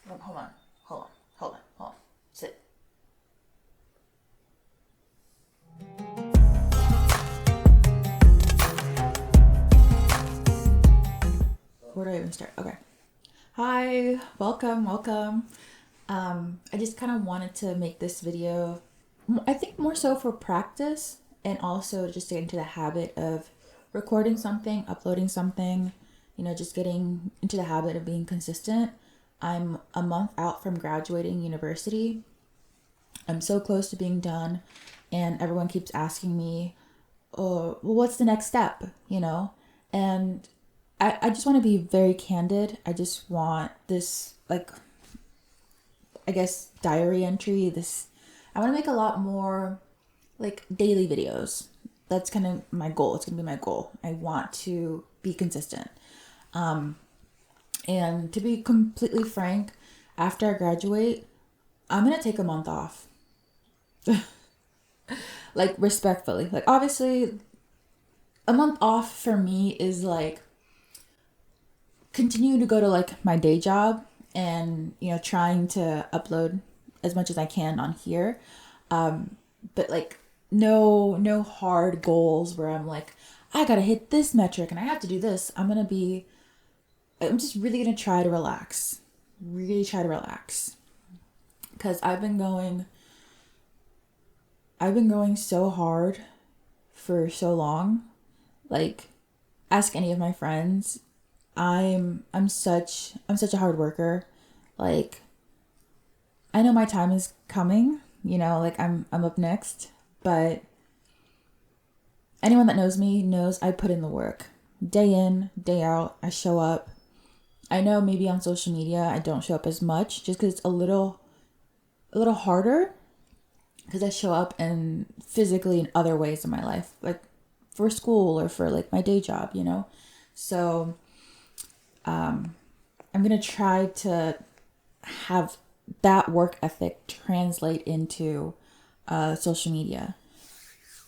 Hold on. Hold on. Sit. Where do I even start? Okay. Hi, welcome. I just kind of wanted to make this video, I think more so for practice and also just to get into the habit of recording something, uploading something, just getting into the habit of being consistent. I'm a month out from graduating university. I'm so close to being done, and everyone keeps asking me, oh, well, what's the next step? And I just want to be very candid. I just want this, like, I guess, diary entry. I want to make a lot more, like, daily videos. That's kind of my goal. It's going to be my goal. I want to be consistent. And to be completely frank, after I graduate, I'm going to take a month off. Like, respectfully. Like, obviously, a month off for me is like continue to go to like my day job and trying to upload as much as I can on here, but like no hard goals where I'm like, I gotta hit this metric and I have to do this. I'm just really gonna try to relax, because I've been going so hard for so long. Like, ask any of my friends. I'm such a hard worker. Like, I know my time is coming, like I'm up next, but anyone that knows me knows I put in the work. Day in, day out, I show up. I know maybe on social media I don't show up as much just cuz it's a little harder, because I show up and physically in other ways in my life, like for school or for like my day job. So I'm going to try to have that work ethic translate into social media.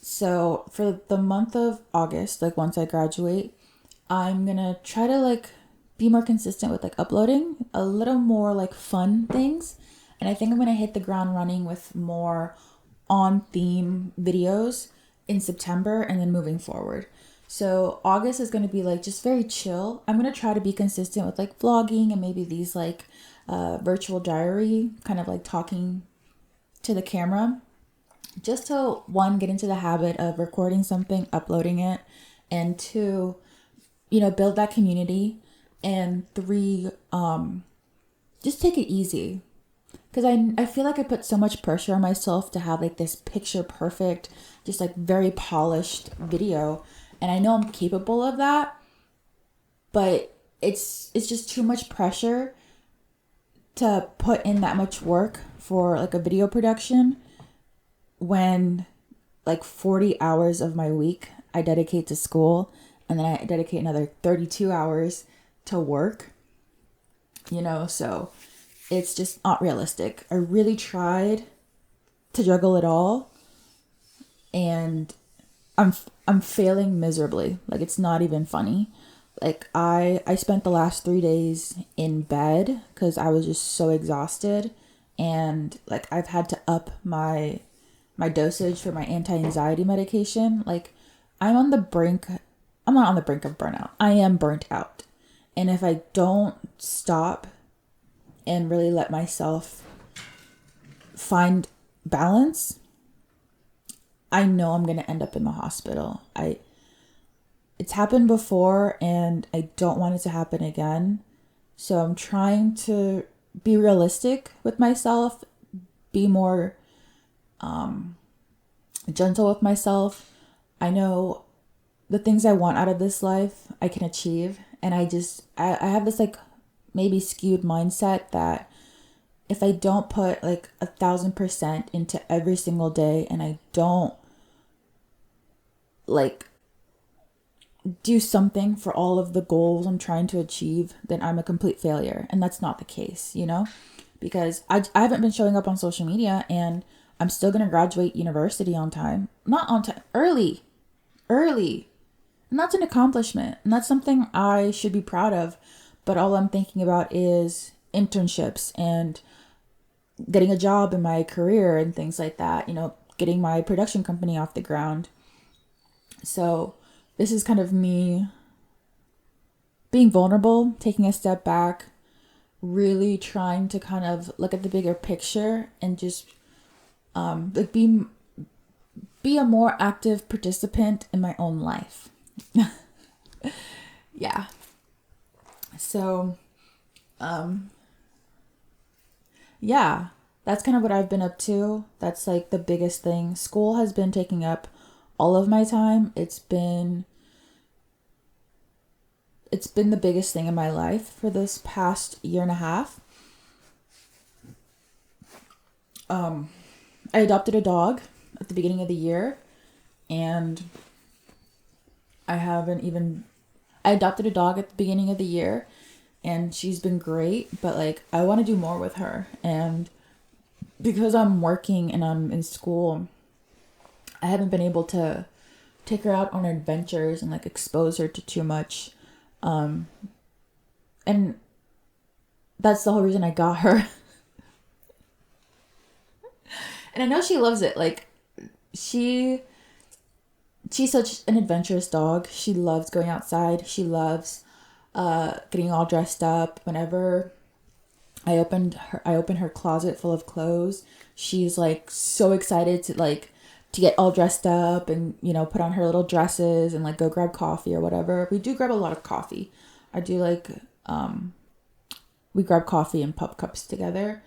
So for the month of August, like once I graduate, I'm going to try to like be more consistent with like uploading a little more like fun things. And I think I'm going to hit the ground running with more on theme videos in September and then moving forward. So August is going to be like just very chill. I'm going to try to be consistent with like vlogging and maybe these like virtual diary, kind of like talking to the camera, just to one, get into the habit of recording something, uploading it, and two, build that community, and three, just take it easy. Because I feel like I put so much pressure on myself to have like this picture perfect, just like very polished video. And I know I'm capable of that, but it's just too much pressure to put in that much work for like a video production when like 40 hours of my week I dedicate to school, and then I dedicate another 32 hours to work, so it's just not realistic. I really tried to juggle it all, and I'm failing miserably. Like, it's not even funny. Like, I spent the last 3 days in bed because I was just so exhausted, and like I've had to up my dosage for my anti-anxiety medication. Like, I'm not on the brink of burnout. I am burnt out. And if I don't stop and really let myself find balance, I know I'm going to end up in the hospital. It's happened before and I don't want it to happen again. So I'm trying to be realistic with myself, be more gentle with myself. I know the things I want out of this life I can achieve, and I have this like maybe skewed mindset that if I don't put like 1,000% into every single day, and I don't like do something for all of the goals I'm trying to achieve, then I'm a complete failure. And that's not the case, because I haven't been showing up on social media, and I'm still going to graduate university on time. Not on time, early. And that's an accomplishment. And that's something I should be proud of. But all I'm thinking about is internships and getting a job in my career and things like that, getting my production company off the ground. So this is kind of me being vulnerable, taking a step back, really trying to kind of look at the bigger picture and just like be a more active participant in my own life. Yeah. So yeah, that's kind of what I've been up to. That's like the biggest thing. School has been taking up all of my time. It's been the biggest thing in my life for this past year and a half. I adopted a dog at the beginning of the year, and I adopted a dog at the beginning of the year, and she's been great, but like I want to do more with her. And because I'm working and I'm in school, I haven't been able to take her out on adventures and like expose her to too much. And that's the whole reason I got her. And I know she loves it. Like she's such an adventurous dog. She loves going outside. She loves getting all dressed up. Whenever I open her closet full of clothes, she's like so excited to get all dressed up and put on her little dresses and like go grab coffee or whatever. We do grab a lot of coffee. I do like we grab coffee and pup cups together.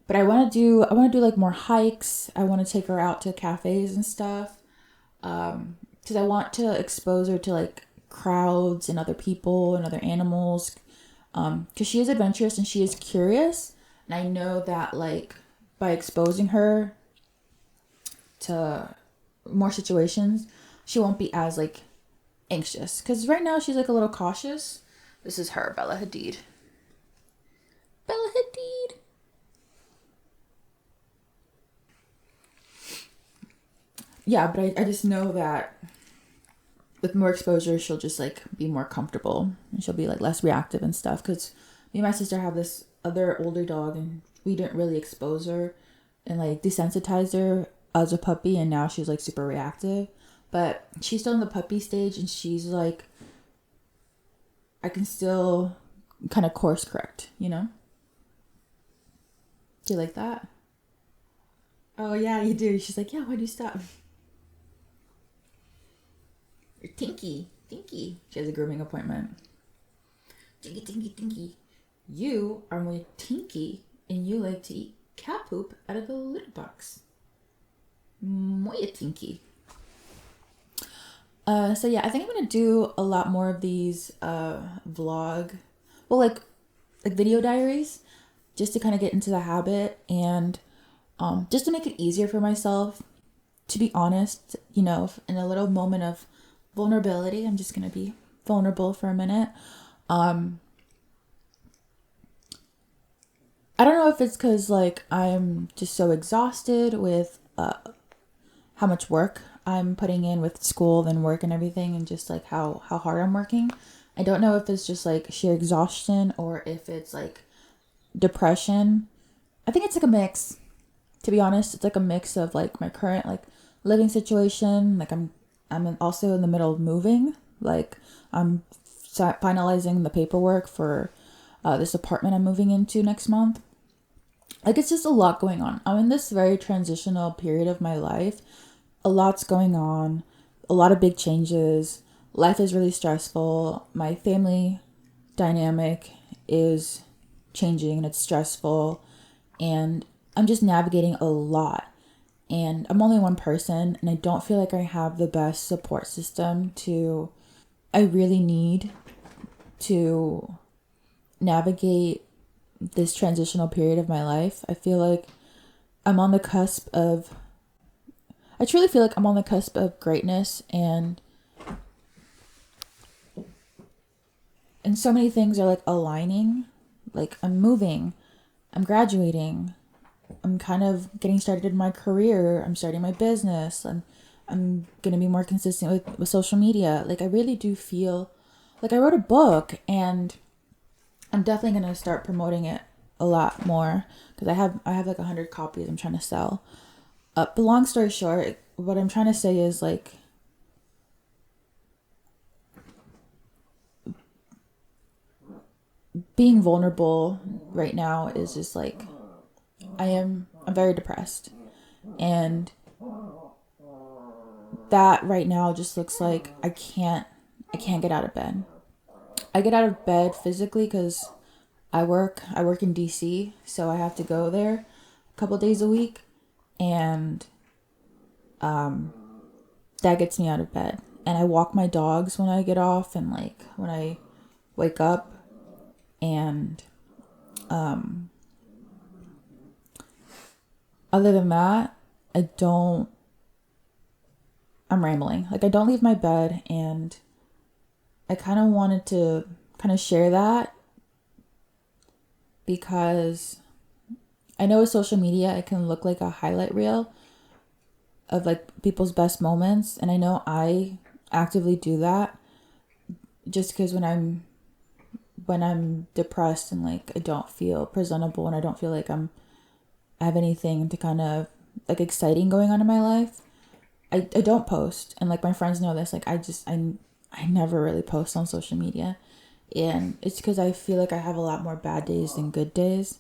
But I want to do like more hikes. I want to take her out to cafes and stuff. Because I want to expose her to like crowds and other people and other animals. Because she is adventurous and she is curious. And I know that like by exposing her to more situations, she won't be as like anxious. Because right now she's like a little cautious. This is her, Bella Hadid. Bella Hadid. Yeah, but I just know that with more exposure, she'll just like be more comfortable and she'll be like less reactive and stuff. Because me and my sister have this other older dog and we didn't really expose her and like desensitize her as a puppy, and now she's like super reactive. But she's still in the puppy stage and she's like, I can still kind of course correct, Do you like that? Oh yeah, you do. She's like, yeah, why'd you stop? You're Tinky. She has a grooming appointment. Tinky. You are more Tinky and you like to eat cat poop out of the litter box. Moya Tinky. So yeah, I think I'm gonna do a lot more of these like video diaries, just to kind of get into the habit and just to make it easier for myself to be honest, in a little moment of vulnerability. I'm just gonna be vulnerable for a minute. I don't know if it's because like I'm just so exhausted with how much work I'm putting in with school and work and everything, and just like how hard I'm working. I don't know if it's just like sheer exhaustion or if it's like depression. I think it's like a mix. To be honest, it's like a mix of like my current like living situation. Like I'm also in the middle of moving. Like I'm finalizing the paperwork for this apartment I'm moving into next month. Like it's just a lot going on. I'm in this very transitional period of my life. A lot's going on. A lot of big changes. Life is really stressful. My family dynamic is changing and it's stressful. And I'm just navigating a lot. And I'm only one person and I don't feel like I have the best support system I really need to navigate this transitional period of my life. I feel like I truly feel like I'm on the cusp of greatness, and so many things are like aligning. Like I'm moving, I'm graduating, I'm kind of getting started in my career, I'm starting my business, I'm gonna be more consistent with social media. Like I really do feel like I wrote a book, and I'm definitely gonna start promoting it a lot more because I have like 100 copies I'm trying to sell. But long story short, what I'm trying to say is like being vulnerable right now is just like I'm very depressed, and that right now just looks like I can't get out of bed. I get out of bed physically because I work in DC, so I have to go there a couple days a week, and that gets me out of bed. And I walk my dogs when I get off and like when I wake up, and other than that, I don't I'm rambling. Like I don't leave my bed, and I kind of wanted to kind of share that because I know with social media it can look like a highlight reel of like people's best moments, and I know I actively do that just because when I'm depressed and like I don't feel presentable and I don't feel like I have anything to kind of like exciting going on in my life, I don't post. And like my friends know this, like I never really post on social media, and it's because I feel like I have a lot more bad days than good days.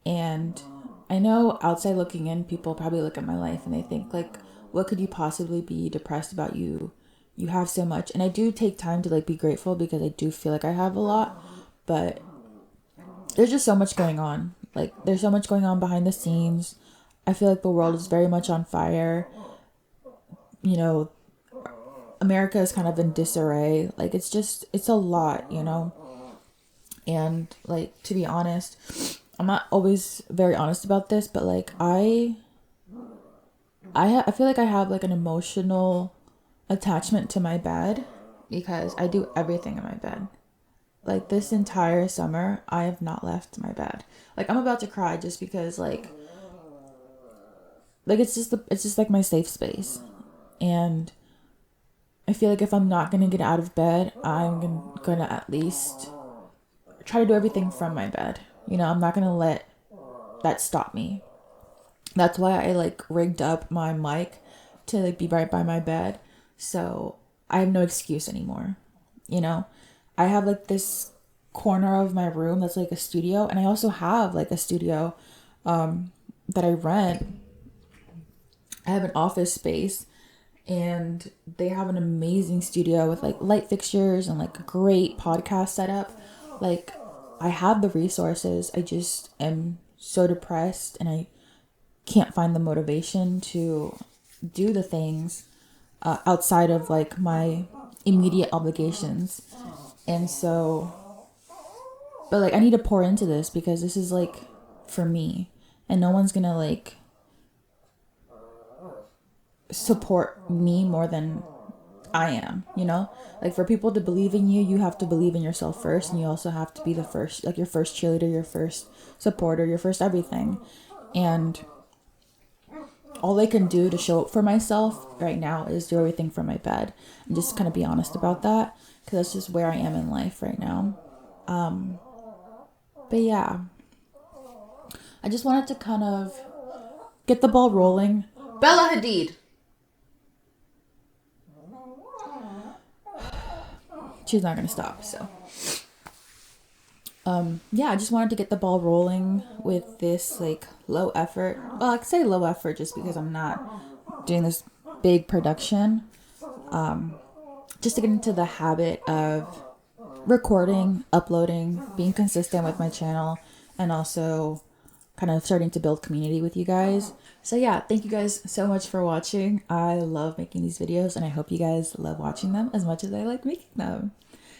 And I know outside looking in, people probably look at my life and they think like, what could you possibly be depressed about? You have so much. And I do take time to like be grateful because I do feel like I have a lot, but there's just so much going on. Like there's so much going on behind the scenes. I feel like the world is very much on fire. You know, America is kind of in disarray. Like it's a lot, you know. And like to be honest, I'm not always very honest about this, but like I feel like I have like an emotional attachment to my bed because I do everything in my bed. Like this entire summer, I have not left my bed. Like I'm about to cry just because like it's just like my safe space. And I feel like if I'm not gonna get out of bed, I'm gonna at least try to do everything from my bed. You know, I'm not gonna let that stop me. That's why I like rigged up my mic to like be right by my bed. So I have no excuse anymore. You know, I have like this corner of my room that's like a studio, and I also have like a studio that I rent. I have an office space, and they have an amazing studio with like light fixtures and like a great podcast setup. Like I have the resources. I just am so depressed, and I can't find the motivation to do the things outside of like my immediate obligations. And so, but like I need to pour into this because this is like for me, and no one's gonna like support me more than I am, you know? Like for people to believe in you, you have to believe in yourself first, and you also have to be the first, like your first cheerleader, your first supporter, your first everything. And all I can do to show up for myself right now is do everything from my bed and just kind of be honest about that because that's just where I am in life right now. But yeah, I just wanted to kind of get the ball rolling. Bella Hadid! She's not going to stop, so. Yeah, I just wanted to get the ball rolling with this like low effort. Well, I could say low effort just because I'm not doing this big production. Just to get into the habit of recording, uploading, being consistent with my channel, and also kind of starting to build community with you guys. So yeah, thank you guys so much for watching. I love making these videos, and I hope you guys love watching them as much as I like making them.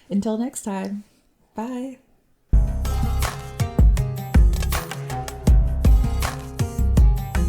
Until next time, bye.